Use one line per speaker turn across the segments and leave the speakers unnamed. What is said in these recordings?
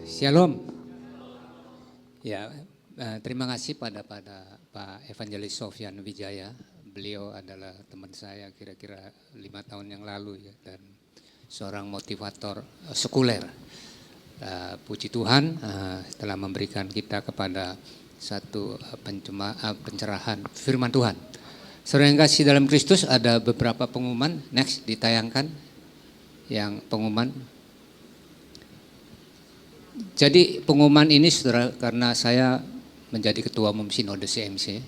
Shalom. Ya, terima kasih pada Pak Evangelis Sofyan Wijaya. Beliau adalah teman saya kira-kira 5 tahun yang lalu ya, dan seorang motivator sekuler. Puji Tuhan telah memberikan kita kepada satu pencerahan firman Tuhan. Saudara yang kasih dalam Kristus, ada beberapa pengumuman. Next, ditayangkan yang pengumuman. Jadi pengumuman ini saudara, karena saya menjadi ketua umum Sinode CMC,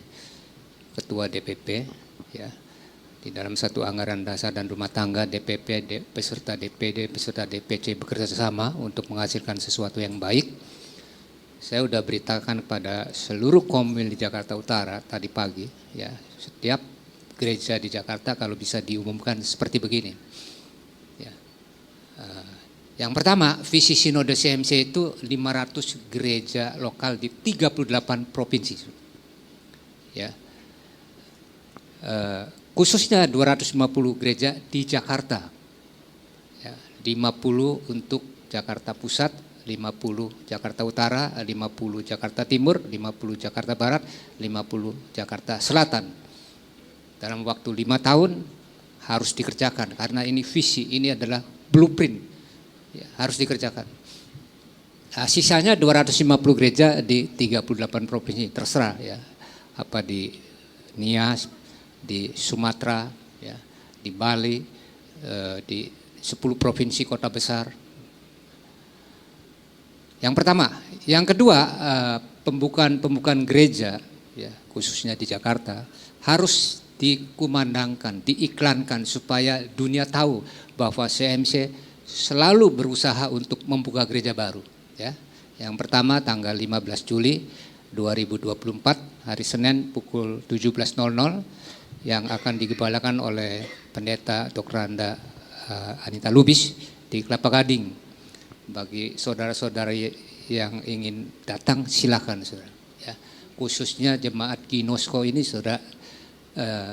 ketua DPP, ya, di dalam satu anggaran dasar dan rumah tangga DPP, peserta DPD, peserta DPC bekerja sama untuk menghasilkan sesuatu yang baik. Saya sudah beritakan kepada seluruh komil di Jakarta Utara tadi pagi, ya, setiap gereja di Jakarta kalau bisa diumumkan seperti begini. Ya. Yang pertama, visi Sinode CMC itu 500 gereja lokal di 38 provinsi. Ya. Khususnya 250 gereja di Jakarta. Ya, 50 untuk Jakarta Pusat, 50 Jakarta Utara, 50 Jakarta Timur, 50 Jakarta Barat, 50 Jakarta Selatan. Dalam waktu 5 tahun harus dikerjakan karena ini visi, ini adalah blueprint. Ya, harus dikerjakan. Sisanya 250 gereja di 38 provinsi, terserah ya. Apa di Nias, di Sumatera, ya, di Bali, di 10 provinsi kota besar. Yang pertama, yang kedua, pembukaan gereja, ya, khususnya di Jakarta harus dikumandangkan, diiklankan supaya dunia tahu bahwa CMC selalu berusaha untuk membuka gereja baru. Ya. Yang pertama tanggal 15 Juli 2024 hari Senin pukul 17.00 yang akan digembalakan oleh Pendeta Dr. Anita Lubis di Kelapa Gading. Bagi saudara-saudari yang ingin datang silakan saudara. Ya. Khususnya jemaat Ginosko ini saudara,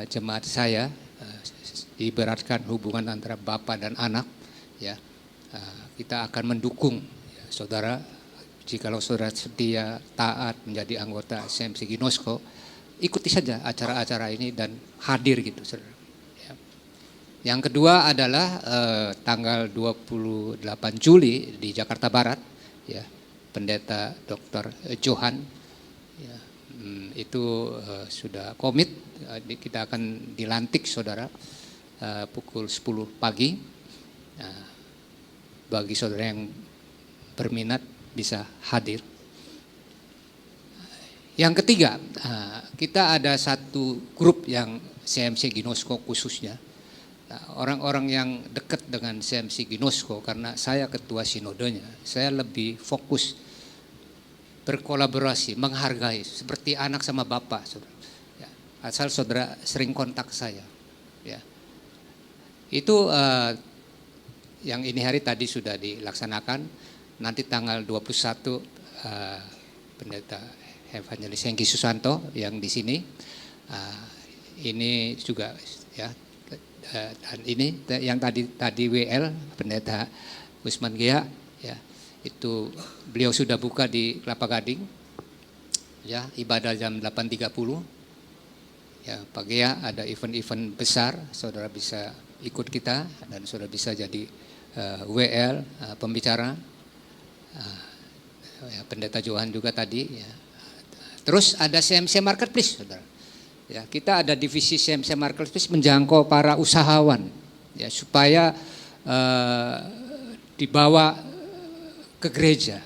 jemaat saya ibaratkan hubungan antara bapak dan anak. Ya, kita akan mendukung ya, saudara. Jikalau saudara setia taat menjadi anggota CMC Ginosko, ikuti saja acara-acara ini dan hadir gitu, saudara. Ya. Yang kedua adalah tanggal 28 Juli di Jakarta Barat, ya, Pendeta Dr. Johan, ya, itu sudah komit, kita akan dilantik, saudara, pukul 10 pagi. Nah, bagi saudara yang berminat bisa hadir. Yang ketiga, kita ada satu grup yang CMC Ginosko khususnya. Orang-orang yang dekat dengan CMC Ginosko, karena saya ketua sinodenya, saya lebih fokus berkolaborasi, menghargai seperti anak sama bapak, saudara. Ya, asal saudara sering kontak saya. Ya. Itu yang ini hari tadi sudah dilaksanakan. Nanti tanggal 21 Pendeta Evangelis Hengki Susanto yang di sini. Ini juga ya, dan ini yang tadi WL Pendeta Usman Gia, ya, itu beliau sudah buka di Kelapa Gading. Ya, ibadah jam 8.30. Ya, Pak Gia ada event-event besar, saudara bisa ikut kita dan saudara bisa jadi WL pembicara, ya, Pendeta Johan juga tadi. Ya. Terus ada CMC Marketplace, saudara. Ya, kita ada divisi CMC Marketplace menjangkau para usahawan, ya, supaya dibawa ke gereja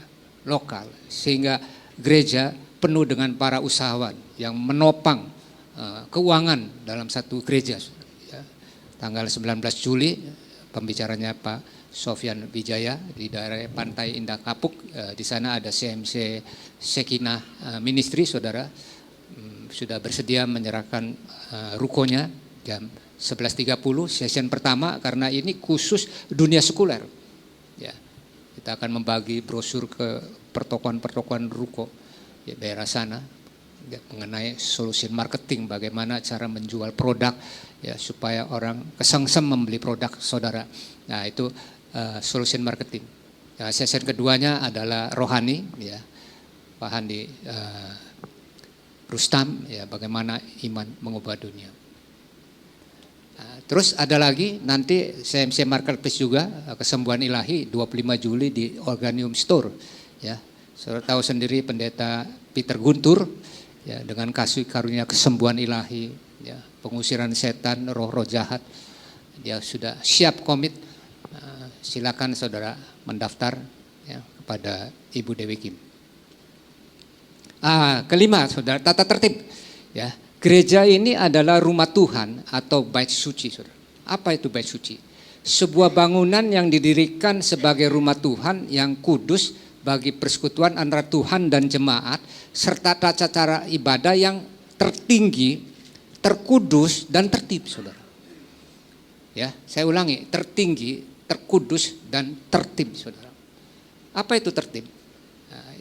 lokal sehingga gereja penuh dengan para usahawan yang menopang keuangan dalam satu gereja. Ya. Tanggal 19 Juli pembicaranya Pak Sofyan Wijaya di daerah Pantai Indah Kapuk. Di sana ada CMC Sekinah Ministry, saudara. Sudah bersedia menyerahkan rukonya jam 11.30 session pertama, karena ini khusus dunia sekuler. Ya, kita akan membagi brosur ke pertokoan-pertokoan ruko di daerah sana ya, mengenai solusi marketing, bagaimana cara menjual produk ya supaya orang kesengsem membeli produk saudara. Nah, itu solution marketing. Nah, session keduanya adalah rohani, ya, Pak Handi Rustam, ya, bagaimana iman mengubah dunia. Nah, terus ada lagi nanti CMC Marketplace juga, kesembuhan ilahi 25 Juli di Organium Store, ya. Saudara tahu sendiri pendeta Peter Guntur, ya, dengan kasih karunia kesembuhan ilahi, ya, pengusiran setan, roh-roh jahat, dia sudah siap komit. Silakan saudara mendaftar, ya, kepada Ibu Dewi Kim. Kelima, saudara, tata tertib, ya. Gereja ini adalah rumah Tuhan atau bait suci, saudara. Apa itu bait suci? Sebuah bangunan yang didirikan sebagai rumah Tuhan yang kudus bagi persekutuan antara Tuhan dan jemaat, serta tata cara ibadah yang tertinggi, terkudus dan tertib, saudara. Ya, saya ulangi, tertinggi, terkudus dan tertib, saudara. Apa itu tertib?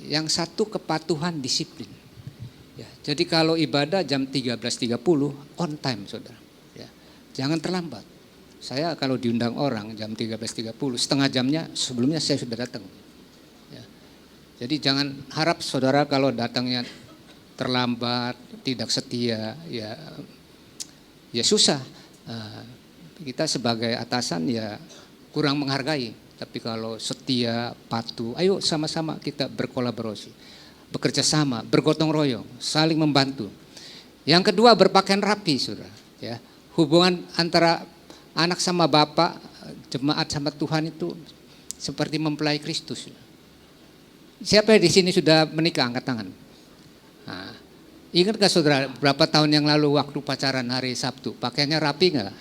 Yang satu kepatuhan disiplin. Ya, jadi kalau ibadah jam 13.30 on time, saudara. Ya, jangan terlambat. Saya kalau diundang orang jam 13.30, setengah jamnya sebelumnya saya sudah datang. Ya, jadi jangan harap saudara kalau datangnya terlambat, tidak setia, ya susah. Kita sebagai atasan ya kurang menghargai. Tapi kalau setia, patuh, ayo sama-sama kita berkolaborasi, bekerja sama, bergotong royong, saling membantu. Yang kedua, berpakaian rapi, saudara. Ya, hubungan antara anak sama bapak, jemaat sama Tuhan itu seperti mempelai Kristus. Siapa yang di sini sudah menikah? Angkat tangan. Nah, ingat gak saudara, berapa tahun yang lalu waktu pacaran hari Sabtu, pakaiannya rapi gak?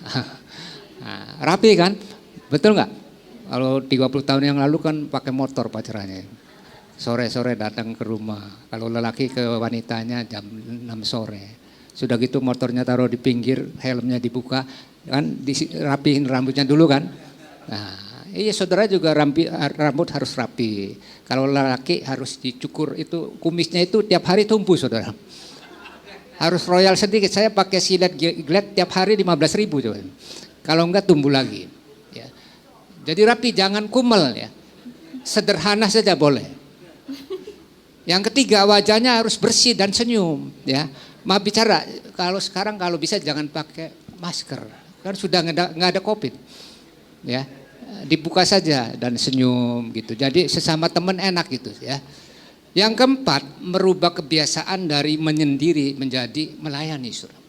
Nah, rapi kan? Betul gak? Kalau 30 tahun yang lalu kan pakai motor pacarannya. Sore-sore datang ke rumah. Kalau lelaki ke wanitanya jam 6 sore. Sudah gitu motornya taruh di pinggir, helmnya dibuka, kan dirapihin rambutnya dulu kan. Nah, iya saudara juga rambut harus rapi. Kalau lelaki harus dicukur, itu kumisnya itu tiap hari tumbuh, saudara. Harus royal sedikit. Saya pakai silet glad tiap hari 15.000 coba. Kalau enggak tumbuh lagi. Jadi rapi, jangan kumel, ya. Sederhana saja boleh. Yang ketiga, wajahnya harus bersih dan senyum, ya. Maaf bicara, kalau sekarang kalau bisa jangan pakai masker, kan sudah nggak ada COVID, ya. Dibuka saja dan senyum gitu. Jadi sesama teman enak gitu, ya. Yang keempat, merubah kebiasaan dari menyendiri menjadi melayani, saudara.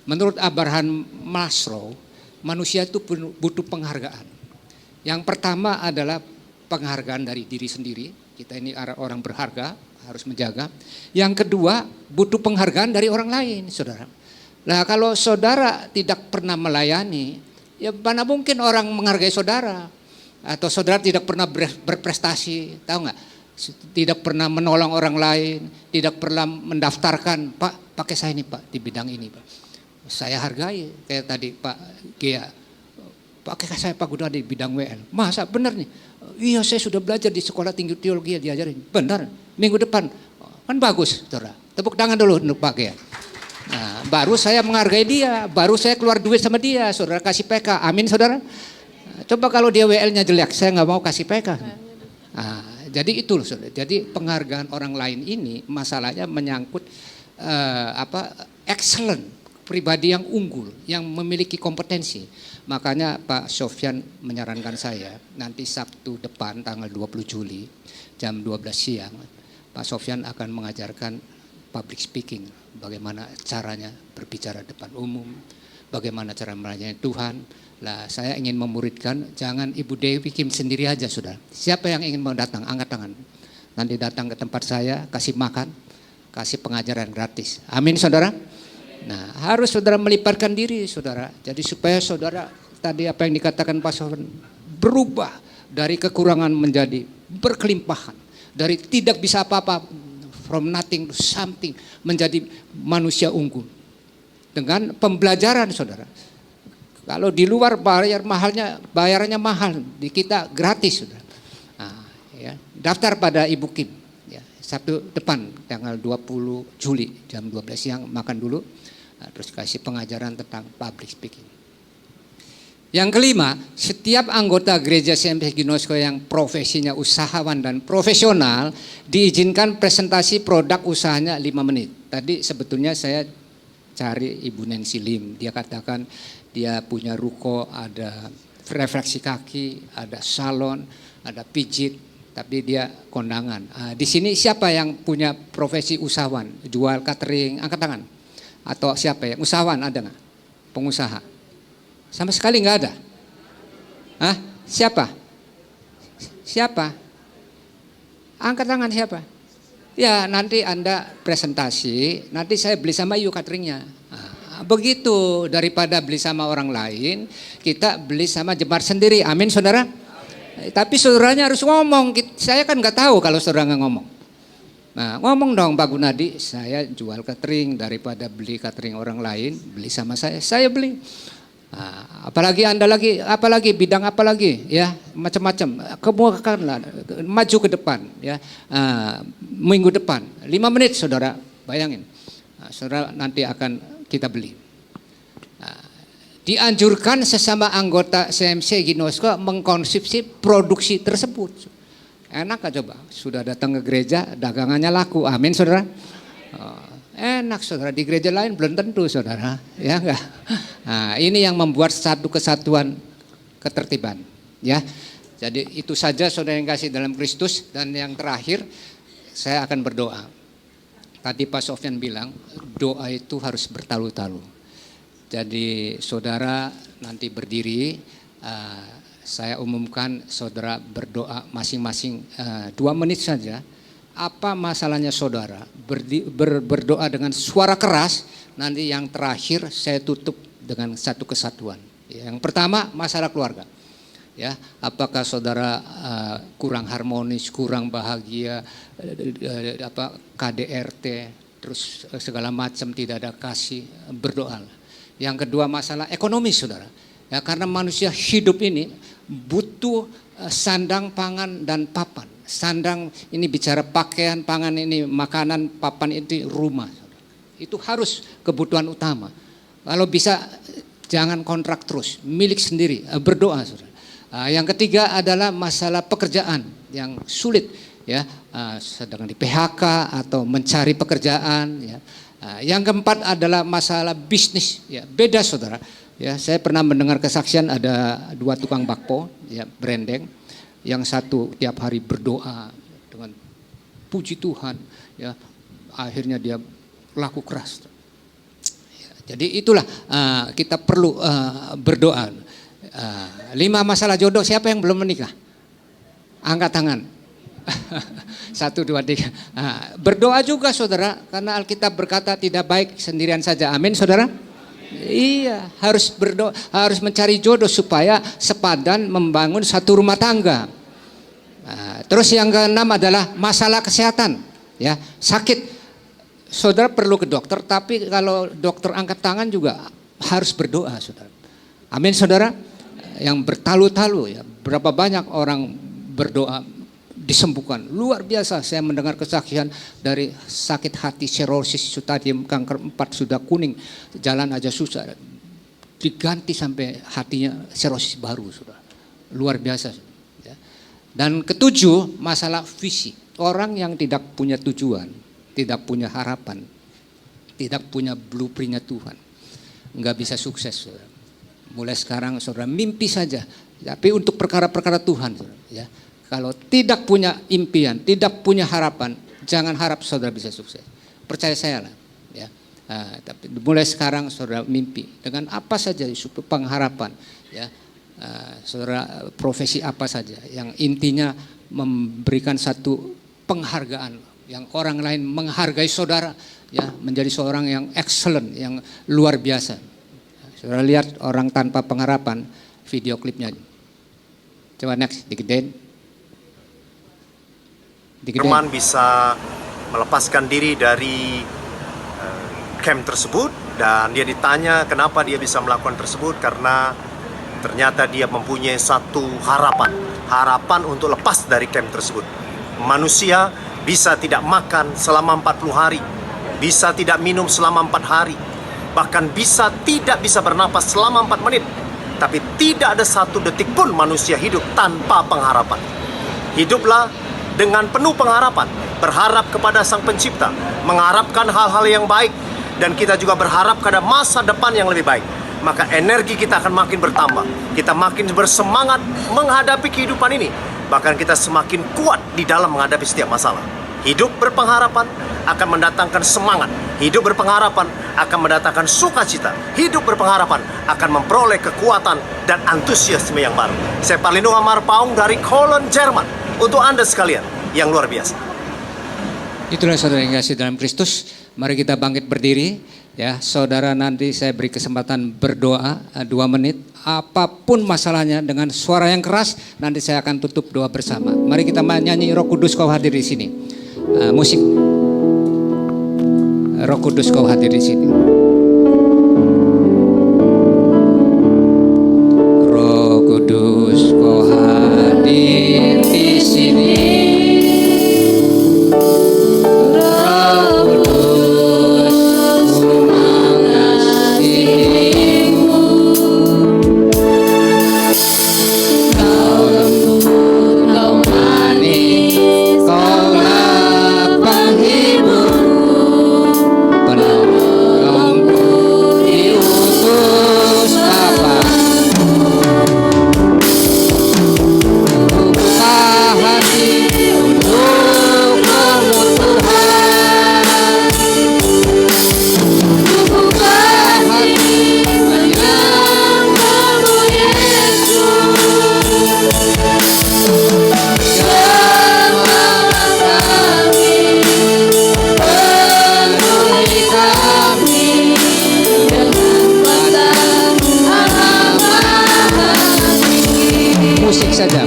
Menurut Abraham Maslow, manusia itu butuh penghargaan. Yang pertama adalah penghargaan dari diri sendiri. Kita ini orang berharga, harus menjaga. Yang kedua, butuh penghargaan dari orang lain, saudara. Nah, kalau saudara tidak pernah melayani, ya mana mungkin orang menghargai saudara. Atau saudara tidak pernah berprestasi, tahu nggak? Tidak pernah menolong orang lain, tidak pernah mendaftarkan, Pak, pakai saya ini Pak, di bidang ini Pak. Saya hargai, kayak tadi Pak Gia. Pakai saya Pak Guda di bidang WL. Masa benar nih? Iya, saya sudah belajar di sekolah tinggi teologi diajarin. Benar. Minggu depan kan bagus, saudara. Tepuk tangan dulu untuk Pak ya. Nah, baru saya menghargai dia, baru saya keluar duit sama dia, saudara kasih PK. Amin, saudara. Coba kalau dia WL-nya jelek, saya nggak mau kasih PK. Nah, jadi itu loh, saudara. Jadi penghargaan orang lain ini masalahnya menyangkut excellent, pribadi yang unggul, yang memiliki kompetensi. Makanya Pak Sofyan menyarankan saya nanti Sabtu depan tanggal 20 Juli jam 12 siang Pak Sofyan akan mengajarkan public speaking, bagaimana caranya berbicara depan umum, bagaimana cara melayani Tuhan. Lah saya ingin memuridkan, jangan Ibu Dewi Kim sendiri aja sudah. Siapa yang ingin mau datang, angkat tangan. Nanti datang ke tempat saya, kasih makan, kasih pengajaran gratis. Amin saudara. Nah, harus saudara melibatkan diri, saudara. Jadi supaya saudara tadi apa yang dikatakan Pak Sofyan berubah dari kekurangan menjadi berkelimpahan, dari tidak bisa apa-apa, from nothing to something, menjadi manusia unggul. Dengan pembelajaran, saudara. Kalau di luar bayarannya mahal, di kita gratis, saudara. Nah, ya, daftar pada Ibu Kim. Ya, Sabtu depan tanggal 20 Juli jam 12 siang makan dulu. Nah, terus kasih pengajaran tentang public speaking. Yang kelima, setiap anggota gereja CMC Ginosko yang profesinya usahawan dan profesional diizinkan presentasi produk usahanya 5 menit. Tadi sebetulnya saya cari Ibu Nancy Lim, dia katakan dia punya ruko, ada refleksi kaki, ada salon, ada pijit, tapi dia kondangan. Di sini siapa yang punya profesi usahawan, jual catering, angkat tangan. Atau siapa ya, usahawan ada nggak? Pengusaha? Sama sekali nggak ada. Hah? Siapa? Siapa? Angkat tangan siapa? Ya nanti Anda presentasi, nanti saya beli sama you cateringnya. Begitu, daripada beli sama orang lain, kita beli sama jemaat sendiri. Amin saudara? Amin. Tapi saudaranya harus ngomong, saya kan nggak tahu kalau saudara nggak ngomong. Nah ngomong dong Pak Gunadi, saya jual catering, daripada beli catering orang lain, beli sama saya beli. Nah, apalagi Anda lagi, apalagi bidang apa lagi ya, macam-macam, kemukakanlah, maju ke depan ya, minggu depan 5 menit saudara, bayangin, saudara nanti akan kita beli. Dianjurkan sesama anggota CMC Ginosko mengkonsumsi produksi tersebut. Enak gak coba? Sudah datang ke gereja, dagangannya laku. Amin saudara. Enak saudara, di gereja lain belum tentu saudara, ya enggak. Nah, ini yang membuat satu kesatuan ketertiban, ya. Jadi itu saja saudara yang kasih dalam Kristus. Dan yang terakhir saya akan berdoa. Tadi Pak Sofyan bilang doa itu harus bertalu-talu. Jadi saudara nanti berdiri, saya umumkan saudara berdoa masing-masing 2 menit saja. Apa masalahnya saudara, berdoa dengan suara keras, nanti yang terakhir saya tutup dengan satu kesatuan. Yang pertama masalah keluarga. Ya, apakah saudara kurang harmonis, kurang bahagia, KDRT, terus segala macam tidak ada kasih, berdoa. Yang kedua masalah ekonomi saudara. Ya, karena manusia hidup ini butuh sandang, pangan, dan papan. Sandang ini bicara pakaian, pangan ini makanan, papan itu rumah. Itu harus kebutuhan utama. Kalau bisa jangan kontrak terus, milik sendiri, berdoa saudara. Yang ketiga adalah masalah pekerjaan yang sulit, ya, sedang di PHK atau mencari pekerjaan. Ya. Yang keempat adalah masalah bisnis, ya, beda saudara. Ya, saya pernah mendengar kesaksian ada 2 tukang bakpo, ya, brandeng. Yang satu tiap hari berdoa dengan puji Tuhan, ya, akhirnya dia laku keras. Ya, jadi itulah kita perlu berdoa. 5 masalah jodoh, siapa yang belum menikah? Angkat tangan. 1, 2, 3. Berdoa juga saudara, karena Alkitab berkata tidak baik sendirian saja. Amin saudara? Iya, harus berdoa, harus mencari jodoh supaya sepadan membangun satu rumah tangga. Terus yang keenam adalah masalah kesehatan, ya, sakit. Saudara perlu ke dokter, tapi kalau dokter angkat tangan juga harus berdoa, saudara. Amin, saudara. Yang bertalu-talu, ya, berapa banyak orang berdoa disembuhkan. Luar biasa, saya mendengar kesaksian dari sakit hati, serosis, stadium kanker 4 sudah kuning, jalan aja susah, diganti sampai hatinya serosis baru, saudara. Luar biasa. Ya. Dan ketujuh, masalah visi. Orang yang tidak punya tujuan, tidak punya harapan, tidak punya blueprintnya Tuhan, nggak bisa sukses, saudara. Mulai sekarang saudara mimpi saja, tapi untuk perkara-perkara Tuhan, saudara. Ya. Kalau tidak punya impian, tidak punya harapan, jangan harap saudara bisa sukses. Percaya saya lah, ya. Tapi mulai sekarang saudara mimpi dengan apa saja pengharapan, ya. Saudara profesi apa saja, yang intinya memberikan satu penghargaan, yang orang lain menghargai saudara, ya, menjadi seorang yang excellent, yang luar biasa. Saudara lihat orang tanpa pengharapan, video klipnya. Coba next, digedein.
Firman bisa melepaskan diri dari camp tersebut, dan dia ditanya kenapa dia bisa melakukan tersebut, karena ternyata dia mempunyai satu harapan untuk lepas dari camp tersebut. Manusia bisa tidak makan selama 40 hari, bisa tidak minum selama 4 hari, bahkan bisa tidak bisa bernapas selama 4 menit. Tapi tidak ada satu detik pun manusia hidup tanpa pengharapan. Hiduplah dengan penuh pengharapan, berharap kepada Sang Pencipta, mengharapkan hal-hal yang baik, dan kita juga berharap pada masa depan yang lebih baik. Maka energi kita akan makin bertambah. Kita makin bersemangat menghadapi kehidupan ini. Bahkan kita semakin kuat di dalam menghadapi setiap masalah. Hidup berpengharapan akan mendatangkan semangat. Hidup berpengharapan akan mendatangkan sukacita. Hidup berpengharapan akan memperoleh kekuatan dan antusiasme yang baru. Saya Parlino Amar Paung dari Cologne, Jerman. Untuk Anda sekalian yang luar biasa.
Itulah saudara yang kasih dalam Kristus. Mari kita bangkit berdiri. Ya, saudara, nanti saya beri kesempatan berdoa 2 menit. Apapun masalahnya dengan suara yang keras, nanti saya akan tutup doa bersama. Mari kita menyanyi Roh Kudus Kau hadir di sini. Musik Roh Kudus Kau hadir di sini. Roh Kudus Kau hadir di sini.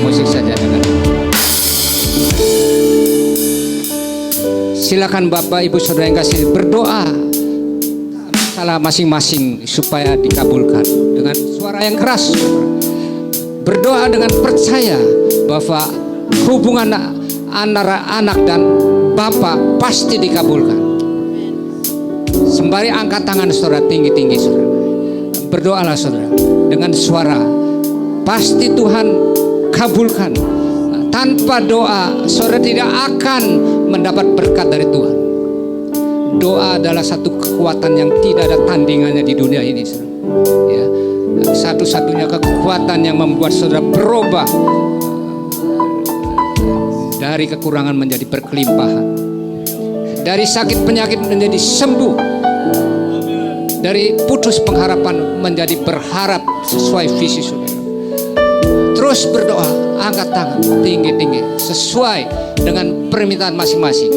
Musik saja dengar. Silakan Bapak Ibu Saudara yang kasih berdoa masalah masing-masing supaya dikabulkan dengan suara yang keras. Berdoa dengan percaya bahwa hubungan antara anak dan Bapak pasti dikabulkan. Sembari angkat tangan saudara tinggi-tinggi saudara. Berdoalah saudara dengan suara. Pasti Tuhan kabulkan. Tanpa doa, saudara tidak akan mendapat berkat dari Tuhan. Doa adalah satu kekuatan yang tidak ada tandingannya di dunia ini, saudara. Ya, satu-satunya kekuatan yang membuat saudara berubah dari kekurangan menjadi berkelimpahan, dari sakit penyakit menjadi sembuh, dari putus pengharapan menjadi berharap sesuai visi saudara. Terus berdoa, angkat tangan tinggi-tinggi sesuai dengan permintaan masing-masing.